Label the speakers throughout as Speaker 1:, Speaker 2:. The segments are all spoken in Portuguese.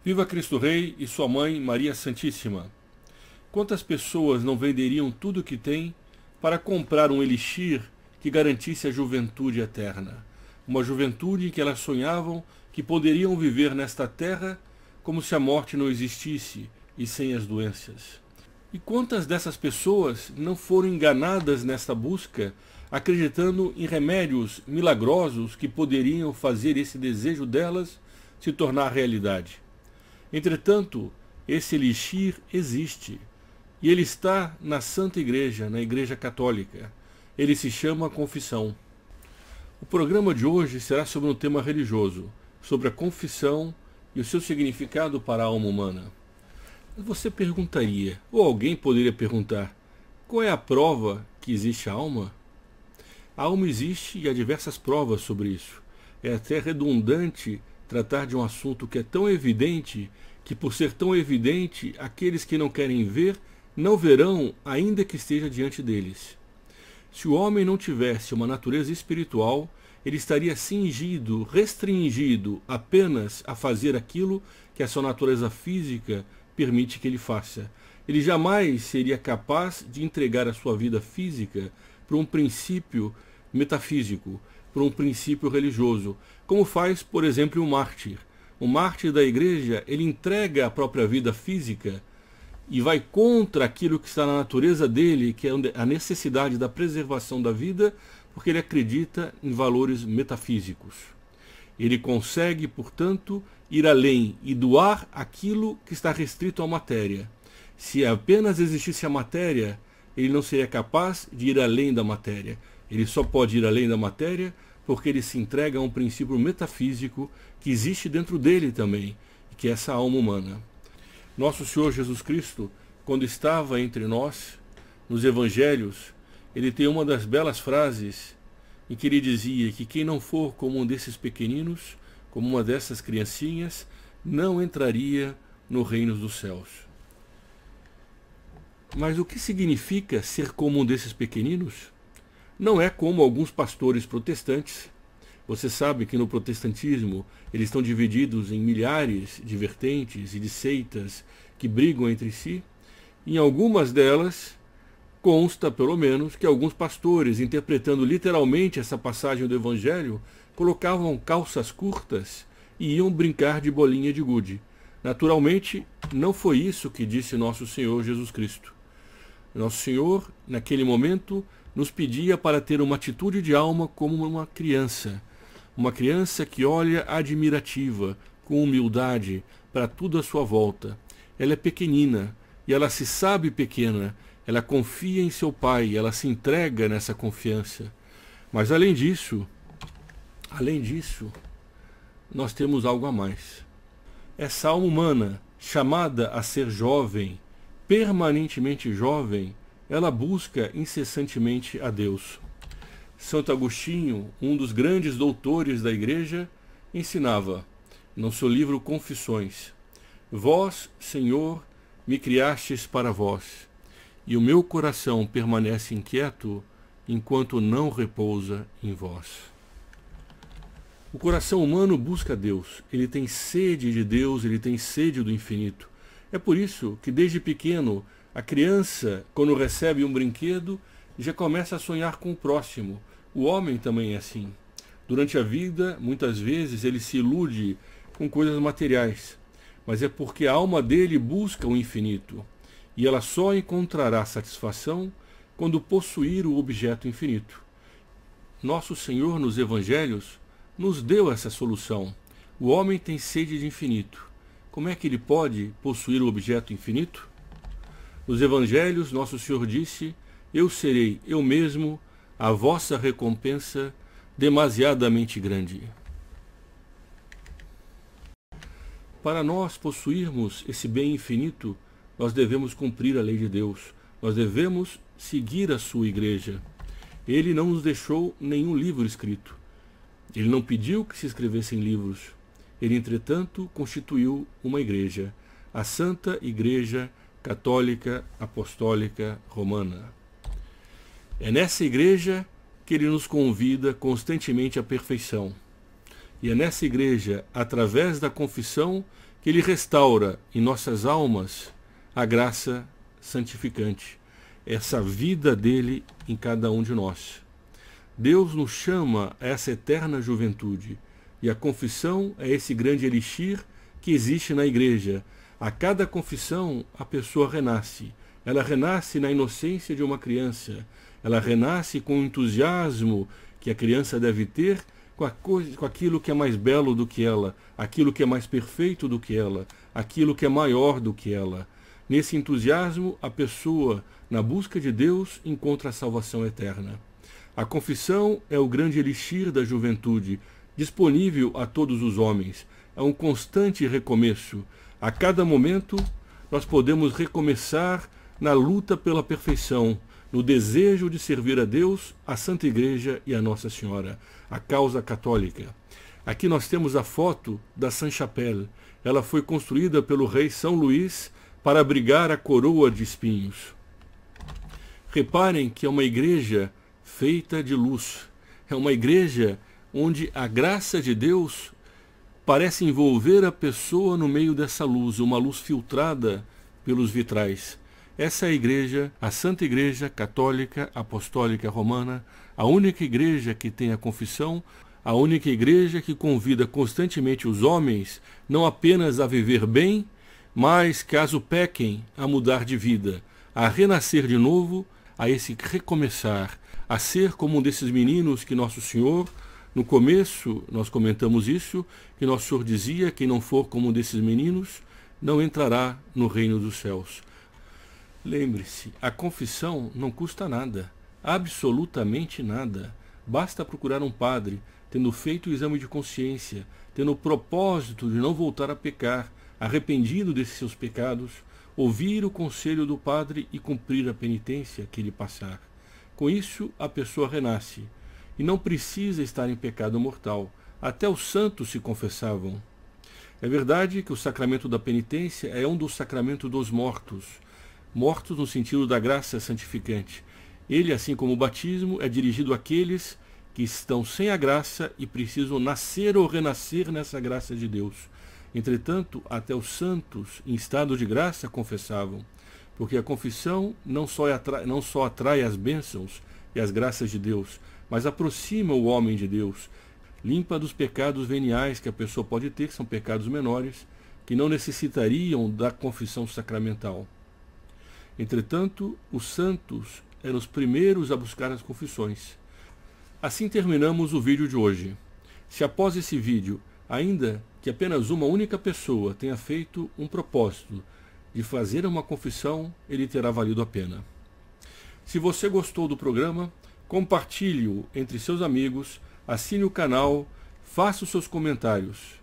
Speaker 1: Viva Cristo Rei e sua mãe Maria Santíssima! Quantas pessoas não venderiam tudo o que têm para comprar um elixir que garantisse a juventude eterna? Uma juventude que elas sonhavam que poderiam viver nesta terra como se a morte não existisse e sem as doenças. E quantas dessas pessoas não foram enganadas nesta busca, acreditando em remédios milagrosos que poderiam fazer esse desejo delas se tornar realidade? Entretanto, esse elixir existe, e ele está na Santa Igreja, na Igreja Católica. Ele se chama Confissão. O programa de hoje será sobre um tema religioso, sobre a confissão e o seu significado para a alma humana. Você perguntaria, ou alguém poderia perguntar, qual é a prova que existe a alma? A alma existe e há diversas provas sobre isso. É até redundante tratar de um assunto que é tão evidente que, por ser tão evidente, aqueles que não querem ver não verão, ainda que esteja diante deles. Se o homem não tivesse uma natureza espiritual, ele estaria cingido, restringido apenas a fazer aquilo que a sua natureza física permite que ele faça. Ele jamais seria capaz de entregar a sua vida física para um princípio metafísico, para um princípio religioso, como faz, por exemplo, um mártir. O mártir da igreja, ele entrega a própria vida física e vai contra aquilo que está na natureza dele, que é a necessidade da preservação da vida, porque ele acredita em valores metafísicos. Ele consegue, portanto, ir além e doar aquilo que está restrito à matéria. Se apenas existisse a matéria, ele não seria capaz de ir além da matéria. Ele só pode ir além da matéria porque ele se entrega a um princípio metafísico que existe dentro dele também, que é essa alma humana. Nosso Senhor Jesus Cristo, quando estava entre nós, nos Evangelhos, ele tem uma das belas frases em que ele dizia que quem não for como um desses pequeninos, como uma dessas criancinhas, não entraria no reino dos céus. Mas o que significa ser como um desses pequeninos? Não é como alguns pastores protestantes. Você sabe que no protestantismo eles estão divididos em milhares de vertentes e de seitas que brigam entre si. Em algumas delas consta, pelo menos, que alguns pastores, interpretando literalmente essa passagem do Evangelho, colocavam calças curtas e iam brincar de bolinha de gude. Naturalmente, não foi isso que disse nosso Senhor Jesus Cristo. Nosso Senhor, naquele momento, nos pedia para ter uma atitude de alma como uma criança que olha admirativa, com humildade, para tudo à sua volta. Ela é pequenina, e ela se sabe pequena, ela confia em seu Pai, ela se entrega nessa confiança. Mas além disso, nós temos algo a mais. Essa alma humana, chamada a ser jovem, permanentemente jovem, ela busca incessantemente a Deus. Santo Agostinho, um dos grandes doutores da Igreja, ensinava, no seu livro Confissões: Vós, Senhor, me criastes para vós, e o meu coração permanece inquieto enquanto não repousa em vós. O coração humano busca Deus, ele tem sede de Deus, ele tem sede do infinito. É por isso que desde pequeno a criança, quando recebe um brinquedo, já começa a sonhar com o próximo. O homem também é assim. Durante a vida, muitas vezes, ele se ilude com coisas materiais, mas é porque a alma dele busca o infinito, e ela só encontrará satisfação quando possuir o objeto infinito. Nosso Senhor, nos Evangelhos, nos deu essa solução. O homem tem sede de infinito. Como é que ele pode possuir o objeto infinito? Nos Evangelhos, nosso Senhor disse: Eu serei, eu mesmo, a vossa recompensa demasiadamente grande. Para nós possuirmos esse bem infinito, nós devemos cumprir a lei de Deus. Nós devemos seguir a sua igreja. Ele não nos deixou nenhum livro escrito. Ele não pediu que se escrevessem livros. Ele, entretanto, constituiu uma igreja, a Santa Igreja Católica Apostólica Romana. É nessa igreja que ele nos convida constantemente à perfeição. E é nessa igreja, através da confissão, que Ele restaura em nossas almas a graça santificante, essa vida dele em cada um de nós. Deus nos chama a essa eterna juventude, e a confissão é esse grande elixir que existe na igreja. A cada confissão a pessoa renasce. Ela renasce na inocência de uma criança. Ela renasce com o entusiasmo que a criança deve ter com aquilo que é mais belo do que ela, aquilo que é mais perfeito do que ela, aquilo que é maior do que ela. Nesse entusiasmo, a pessoa, na busca de Deus, encontra a salvação eterna. A confissão é o grande elixir da juventude, disponível a todos os homens. É um constante recomeço. A cada momento, nós podemos recomeçar na luta pela perfeição, no desejo de servir a Deus, a Santa Igreja e a Nossa Senhora, a causa católica. Aqui nós temos a foto da Sainte-Chapelle. Ela foi construída pelo rei São Luís para abrigar a coroa de espinhos. Reparem que é uma igreja feita de luz. É uma igreja onde a graça de Deus parece envolver a pessoa no meio dessa luz, uma luz filtrada pelos vitrais. Essa é a igreja, a Santa Igreja Católica Apostólica Romana, a única igreja que tem a confissão, a única igreja que convida constantemente os homens não apenas a viver bem, mas, caso pequem, a mudar de vida, a renascer de novo, a esse recomeçar, a ser como um desses meninos que Nosso Senhor, no começo nós comentamos isso, que Nosso Senhor dizia: quem não for como um desses meninos, não entrará no reino dos céus. Lembre-se, a confissão não custa nada, absolutamente nada. Basta procurar um padre, tendo feito o exame de consciência, tendo o propósito de não voltar a pecar, arrependido desses seus pecados, ouvir o conselho do padre e cumprir a penitência que lhe passar. Com isso, a pessoa renasce, e não precisa estar em pecado mortal. Até os santos se confessavam. É verdade que o sacramento da penitência é um dos sacramentos dos mortos, mortos no sentido da graça santificante. Ele, assim como o batismo, é dirigido àqueles que estão sem a graça e precisam nascer ou renascer nessa graça de Deus. Entretanto, até os santos, em estado de graça, confessavam, porque a confissão não só atrai as bênçãos e as graças de Deus, mas aproxima o homem de Deus, limpa dos pecados veniais que a pessoa pode ter, que são pecados menores, que não necessitariam da confissão sacramental. Entretanto, os santos eram os primeiros a buscar as confissões. Assim terminamos o vídeo de hoje. Se após esse vídeo, ainda que apenas uma única pessoa tenha feito um propósito de fazer uma confissão, ele terá valido a pena. Se você gostou do programa, compartilhe-o entre seus amigos, assine o canal, faça os seus comentários.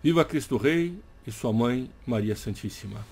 Speaker 1: Viva Cristo Rei e sua Mãe Maria Santíssima.